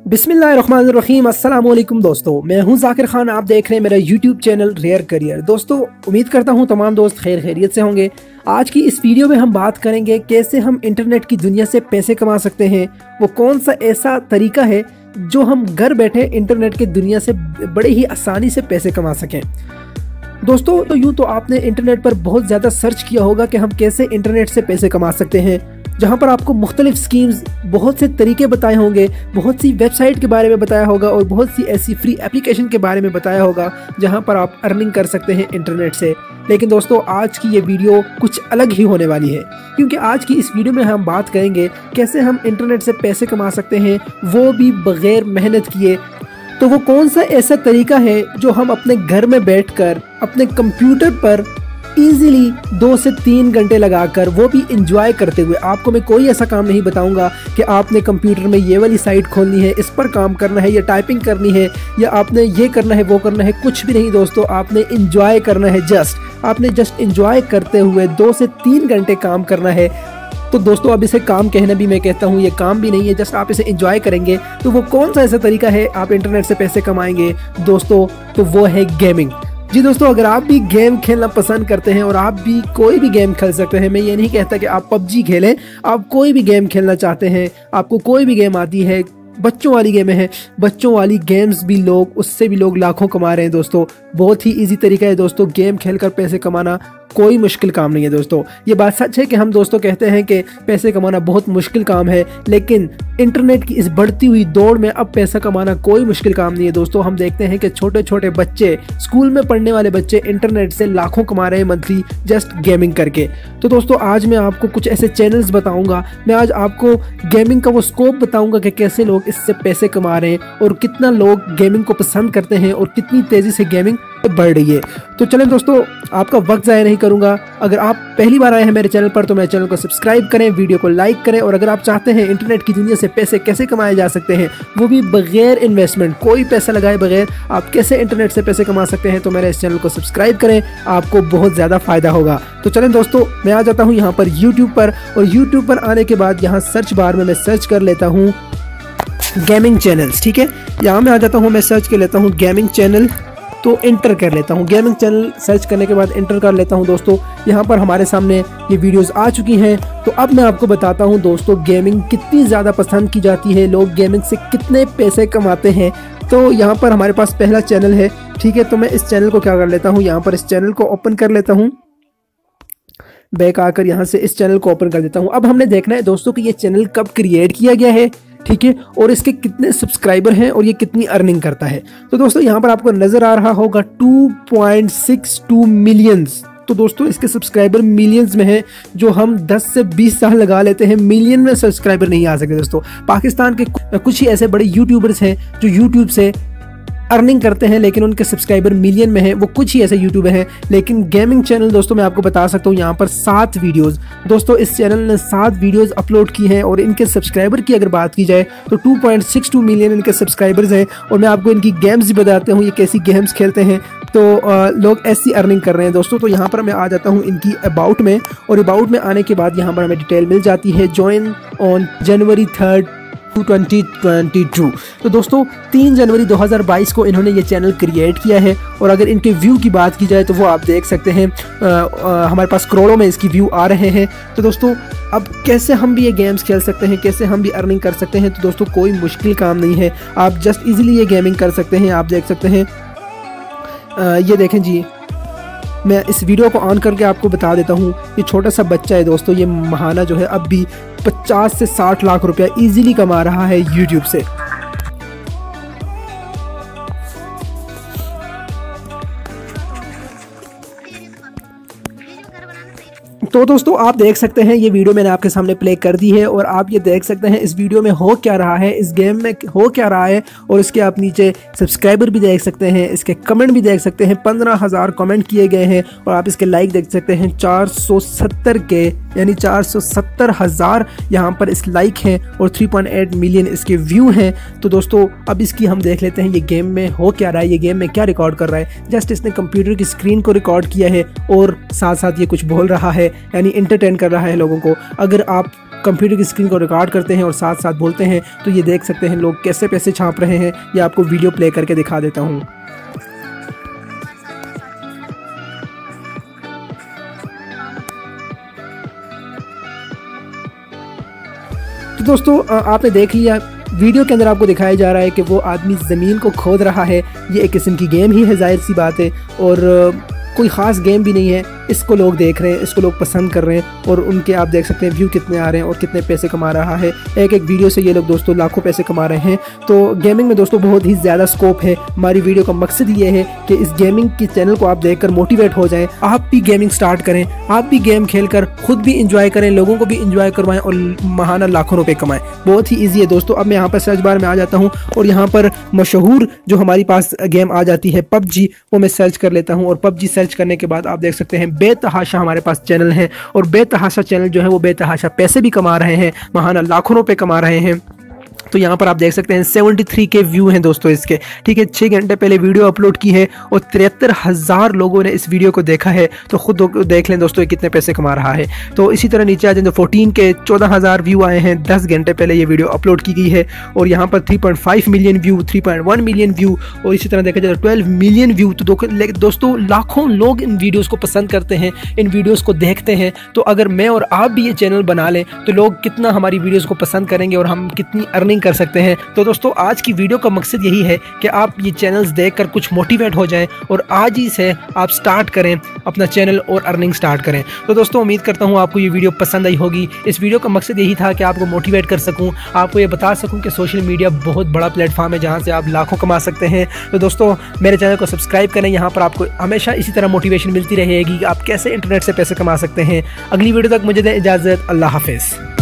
बिस्मिल्लाहिर्रहमानिर्रहीम अस्सलाम वालेकुम दोस्तों, मैं हूं जाकिर खान। आप देख रहे हैं मेरा यूट्यूब चैनल रेयर करियर। दोस्तों, उम्मीद करता हूं तमाम दोस्त खैरियत से होंगे। आज की इस वीडियो में हम बात करेंगे कैसे हम इंटरनेट की दुनिया से पैसे कमा सकते हैं। वो कौन सा ऐसा तरीका है जो हम घर बैठे इंटरनेट की दुनिया से बड़े ही आसानी से पैसे कमा सकें। दोस्तों, तो यूँ तो आपने इंटरनेट पर बहुत ज़्यादा सर्च किया होगा कि हम कैसे इंटरनेट से पैसे कमा सकते हैं, जहाँ पर आपको मुख्तलिफ स्कीम्स, बहुत से तरीके बताए होंगे, बहुत सी वेबसाइट के बारे में बताया होगा और बहुत सी ऐसी फ्री एप्लीकेशन के बारे में बताया होगा जहाँ पर आप अर्निंग कर सकते हैं इंटरनेट से। लेकिन दोस्तों, आज की ये वीडियो कुछ अलग ही होने वाली है, क्योंकि आज की इस वीडियो में हम बात करेंगे कैसे हम इंटरनेट से पैसे कमा सकते हैं, वो भी बग़ैर मेहनत किए। तो वो कौन सा ऐसा तरीका है जो हम अपने घर में बैठकर अपने कंप्यूटर पर इजीली 2 से 3 घंटे लगाकर, वो भी इंजॉय करते हुए। आपको मैं कोई ऐसा काम नहीं बताऊंगा कि आपने कंप्यूटर में ये वाली साइट खोलनी है, इस पर काम करना है, या टाइपिंग करनी है, या आपने ये करना है, वो करना है। कुछ भी नहीं दोस्तों, आपने इंजॉय करना है। आपने जस्ट इंजॉय करते हुए 2 से 3 घंटे काम करना है। तो दोस्तों, अब इसे काम कहना भी मैं कहता हूँ, ये काम भी नहीं है, जस्ट आप इसे एंजॉय करेंगे। तो वो कौन सा ऐसा तरीका है आप इंटरनेट से पैसे कमाएंगे दोस्तों? तो वो है गेमिंग। जी दोस्तों, अगर आप भी गेम खेलना पसंद करते हैं और आप भी कोई भी गेम खेल सकते हैं, मैं ये नहीं कहता कि आप पबजी खेलें, आप कोई भी गेम खेलना चाहते हैं, आपको कोई भी गेम आती है, बच्चों वाली गेमें हैं, बच्चों वाली गेम्स भी लोग, उससे भी लोग लाखों कमा रहे हैं दोस्तों। बहुत ही इजी तरीका है दोस्तों, गेम खेलकर पैसे कमाना कोई मुश्किल काम नहीं है दोस्तों। ये बात सच है कि हम दोस्तों कहते हैं कि पैसे कमाना बहुत मुश्किल काम है, लेकिन इंटरनेट की इस बढ़ती हुई दौड़ में अब पैसा कमाना कोई मुश्किल काम नहीं है दोस्तों। हम देखते हैं कि छोटे छोटे बच्चे, स्कूल में पढ़ने वाले बच्चे इंटरनेट से लाखों कमा रहे हैं मंथली, जस्ट गेमिंग करके। तो दोस्तों, आज मैं आपको कुछ ऐसे चैनल्स बताऊंगा, मैं आज आपको गेमिंग का वो स्कोप बताऊंगा कि कैसे लोग इससे पैसे कमा रहे हैं और कितना लोग गेमिंग को पसंद करते हैं और कितनी तेजी से गेमिंग बढ़ रही है। तो चलें दोस्तों, आपका वक्त ज़ाया नहीं करूंगा। अगर आप पहली बार आए हैं मेरे चैनल पर तो मेरे चैनल को सब्सक्राइब करें, वीडियो को लाइक करें, और अगर आप चाहते हैं इंटरनेट की दुनिया से पैसे कैसे कमाए जा सकते हैं, वो भी बगैर इन्वेस्टमेंट, कोई पैसा लगाए बगैर आप कैसे इंटरनेट से पैसे कमा सकते हैं, तो मेरे इस चैनल को सब्सक्राइब करें, आपको बहुत ज़्यादा फ़ायदा होगा। तो चलें दोस्तों, मैं आ जाता हूँ यहाँ पर यूट्यूब पर, और यूट्यूब पर आने के बाद यहाँ सर्च बार में मैं सर्च कर लेता हूँ गेमिंग चैनल्स। ठीक है, यहाँ मैं आ जाता हूँ, मैं सर्च कर लेता हूँ गेमिंग चैनल, तो इंटर कर लेता हूँ गेमिंग चैनल। सर्च करने के बाद इंटर कर लेता हूँ दोस्तों। यहाँ पर हमारे सामने ये वीडियोस आ चुकी हैं। तो अब मैं आपको बताता हूँ दोस्तों, गेमिंग कितनी ज़्यादा पसंद की जाती है, लोग गेमिंग से कितने पैसे कमाते हैं। तो यहाँ पर हमारे पास पहला चैनल है। ठीक है, तो मैं इस चैनल को क्या कर लेता हूँ, यहाँ पर इस चैनल को ओपन कर लेता हूँ, बैक आकर यहाँ से इस चैनल को ओपन कर देता हूँ। अब हमने देखना है दोस्तों कि ये चैनल कब क्रिएट किया गया है, ठीक है, और इसके कितने सब्सक्राइबर हैं और ये कितनी अर्निंग करता है। तो दोस्तों, यहाँ पर आपको नजर आ रहा होगा 2.62 मिलियंस। तो दोस्तों, इसके सब्सक्राइबर मिलियंस में हैं, जो हम 10 से 20 साल लगा लेते हैं, मिलियन में सब्सक्राइबर नहीं आ सकते दोस्तों। पाकिस्तान के कुछ ही ऐसे बड़े यूट्यूबर्स हैं जो यूट्यूब से अर्निंग करते हैं, लेकिन उनके सब्सक्राइबर मिलियन में हैं, वो कुछ ही ऐसे यूट्यूबर हैं। लेकिन गेमिंग चैनल दोस्तों, मैं आपको बता सकता हूँ, यहाँ पर 7 वीडियोस दोस्तों, इस चैनल ने 7 वीडियोस अपलोड की हैं, और इनके सब्सक्राइबर की अगर बात की जाए तो 2.62 मिलियन इनके सब्सक्राइबर्स हैं। और मैं आपको इनकी गेम्स भी बताता हूँ, ये कैसी गेम्स खेलते हैं। तो लोग ऐसी अर्निंग कर रहे हैं दोस्तों। तो यहाँ पर मैं आ जाता हूँ इनकी अबाउट में, और अबाउट में आने के बाद यहाँ पर हमें डिटेल मिल जाती है, ज्वाइन ऑन जनवरी 3, 2022। तो दोस्तों, 3 जनवरी 2022 को इन्होंने ये चैनल क्रिएट किया है। और अगर इनके व्यू की बात की जाए तो वो आप देख सकते हैं, हमारे पास करोड़ों में इसकी व्यू आ रहे हैं। तो दोस्तों, अब कैसे हम भी ये गेम्स खेल सकते हैं, कैसे हम भी अर्निंग कर सकते हैं? तो दोस्तों, कोई मुश्किल काम नहीं है, आप जस्ट इजीली ये गेमिंग कर सकते हैं। आप देख सकते हैं, ये देखें जी, मैं इस वीडियो को ऑन करके आपको बता देता हूँ। ये छोटा सा बच्चा है दोस्तों, ये महाना जो है अब भी 50 से 60 लाख रुपया इजीली कमा रहा है यूट्यूब से। तो दोस्तों, आप देख सकते हैं, ये वीडियो मैंने आपके सामने प्ले कर दी है, और आप ये देख सकते हैं इस वीडियो में हो क्या रहा है, इस गेम में हो क्या रहा है। और इसके आप नीचे सब्सक्राइबर भी देख सकते हैं, इसके कमेंट भी देख सकते हैं, 15,000 कमेंट किए गए हैं, और आप इसके लाइक देख सकते हैं 470 के, यानी 470,000 यहाँ पर इस लाइक हैं, और 3.8 मिलियन इसके व्यू हैं। तो दोस्तों, अब इसकी हम देख लेते हैं ये गेम में हो क्या रहा है, ये गेम में क्या रिकॉर्ड कर रहा है। जस्ट इसने कंप्यूटर की स्क्रीन को रिकॉर्ड किया है और साथ साथ ये कुछ बोल रहा है, यानी इंटरटेन कर रहा है लोगों को। अगर आप कंप्यूटर की स्क्रीन को रिकॉर्ड करते हैं और साथ साथ बोलते हैं, तो ये देख सकते हैं लोग कैसे पैसे छाप रहे हैं। ये आपको वीडियो प्ले करके दिखा देता हूँ। तो दोस्तों आपने देख लिया, वीडियो के अंदर आपको दिखाया जा रहा है कि वो आदमी ज़मीन को खोद रहा है। ये एक किस्म की गेम ही है, जाहिर सी बात है, और कोई ख़ास गेम भी नहीं है। इसको लोग देख रहे हैं, इसको लोग पसंद कर रहे हैं, और उनके आप देख सकते हैं व्यू कितने आ रहे हैं और कितने पैसे कमा रहा है। एक एक वीडियो से ये लोग दोस्तों लाखों पैसे कमा रहे हैं। तो गेमिंग में दोस्तों बहुत ही ज़्यादा स्कोप है। हमारी वीडियो का मकसद ये है कि इस गेमिंग की चैनल को आप देखकर मोटिवेट हो जाएं, आप भी गेमिंग स्टार्ट करें, आप भी गेम खेलकर खुद भी इंजॉय करें, लोगों को भी इंजॉय करवाएं और महाना लाखों रुपए कमाएं। बहुत ही ईजी है दोस्तों। अब मैं यहाँ पर सर्च बार में आ जाता हूँ और यहाँ पर मशहूर जो हमारी पास गेम आ जाती है PUBG, वो मैं सर्च कर लेता हूँ। और PUBG सर्च करने के बाद आप देख सकते हैं बेतहाशा हमारे पास चैनल है, और बेतहाशा चैनल जो है वो बेतहाशा पैसे भी कमा रहे हैं, महाना लाखों रुपए कमा रहे हैं। तो यहाँ पर आप देख सकते हैं 73K व्यू हैं दोस्तों इसके, ठीक है। 6 घंटे पहले वीडियो अपलोड की है और 73,000 लोगों ने इस वीडियो को देखा है। तो खुद देख लें दोस्तों कितने पैसे कमा रहा है। तो इसी तरह नीचे आ जाए तो 14K 14,000 व्यू आए हैं, 10 घंटे पहले ये वीडियो अपलोड की गई है। और यहाँ पर 3.5 मिलियन व्यू, 3.1 मिलियन व्यू, और इसी तरह देखा जाए तो 12 मिलियन व्यू। तो दोस्तों लाखों लोग इन वीडियोज़ को पसंद करते हैं, इन वीडियोज़ को देखते हैं। तो अगर मैं और आप भी ये चैनल बना लें तो लोग कितना हमारी वीडियोज़ को पसंद करेंगे और हम कितनी अर्निंग कर सकते हैं। तो दोस्तों आज की वीडियो का मकसद यही है कि आप ये चैनल्स देखकर कुछ मोटिवेट हो जाएं और आज ही से आप स्टार्ट करें अपना चैनल और अर्निंग स्टार्ट करें। तो दोस्तों उम्मीद करता हूँ आपको ये वीडियो पसंद आई होगी। इस वीडियो का मकसद यही था कि आपको मोटिवेट कर सकूँ, आपको ये बता सकूँ कि सोशल मीडिया बहुत बड़ा प्लेटफॉर्म है जहाँ से आप लाखों कमा सकते हैं। तो दोस्तों मेरे चैनल को सब्सक्राइब करें, यहाँ पर आपको हमेशा इसी तरह मोटिवेशन मिलती रहेगी कि आप कैसे इंटरनेट से पैसे कमा सकते हैं। अगली वीडियो तक मुझे दें इजाज़त। अल्लाह हाफिज़।